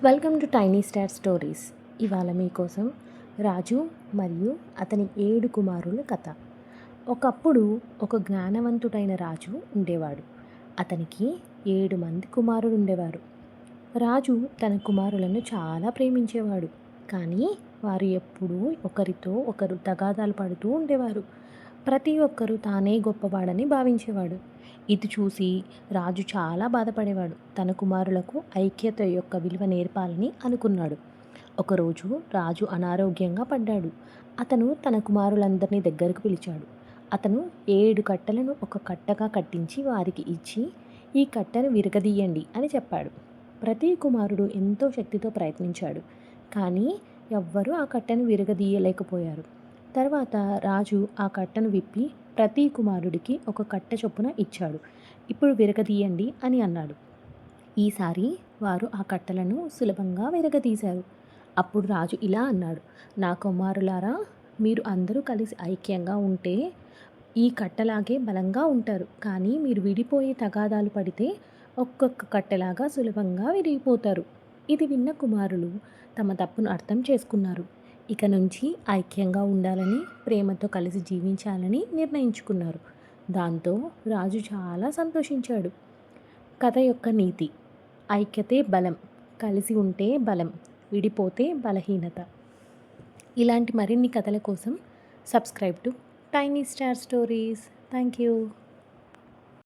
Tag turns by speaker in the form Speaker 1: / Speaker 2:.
Speaker 1: Welcome to tiny star stories. ఇవాళ మీకోసం రాజు మరియు అతని 7 కుమారుల కథ. ఒకప్పుడు ఒక జ్ఞానవంతుడైన రాజు ఉండేవాడు. అతనికి 7 మంది కుమారులు ఉండేవారు. రాజు తన కుమారులను చాలా ప్రేమించేవాడు. కానీ వారు ఎప్పుడూ ఒకరితో ఒకరు తగాదాలు పడుతూ ఉండేవారు. ప్రతి ఒక్కరూ తానే గొప్పవాడని భావించేవాడు. ఇది చూసి రాజు చాలా బాధపడేవాడు. తన కుమారులకు ఐక్యత యొక్క విలువ నేర్పాలని అనుకున్నాడు. ఒకరోజు రాజు అనారోగ్యంగా పడ్డాడు. అతను తన కుమారులందరినీ దగ్గరకు పిలిచాడు. అతను 7 కట్టెలను ఒక కట్టగా కట్టించి వారికి ఇచ్చి, ఈ కట్టెను విరగదీయండి అని చెప్పాడు. ప్రతి కుమారుడు ఎంతో శక్తితో ప్రయత్నించాడు. కానీ ఎవ్వరూ ఆ కట్టెను విరగదీయలేకపోయారు. తర్వాత రాజు ఆ కట్టను విప్పి ప్రతి కుమారుడికి ఒక కట్టె చొప్పున ఇచ్చాడు. ఇప్పుడు విరగదీయండి అని అన్నాడు. ఈసారి వారు ఆ కట్టెలను సులభంగా విరగదీశారు. అప్పుడు రాజు ఇలా అన్నాడు, నా కుమారులారా, మీరు అందరూ కలిసి ఐక్యంగా ఉంటే ఈ కట్టెలాగే బలంగా ఉంటారు. కానీ మీరు విడిపోయి తగాదాలు పడితే ఒక్కొక్క కట్టెలాగా సులభంగా విరిగిపోతారు. ఇది విన్న కుమారులు తమ తప్పును అర్థం చేసుకున్నారు. ఇక నుంచి ఐక్యంగా ఉండాలని, ప్రేమతో కలిసి జీవించాలని నిర్ణయించుకున్నారు. దాంతో రాజు చాలా సంతోషించాడు. కథ యొక్క నీతి: ఐక్యతే బలం, కలిసి ఉంటే బలం, విడిపోతే బలహీనత. ఇలాంటి మరిన్ని కథల కోసం subscribe to tiny star stories. Thank you.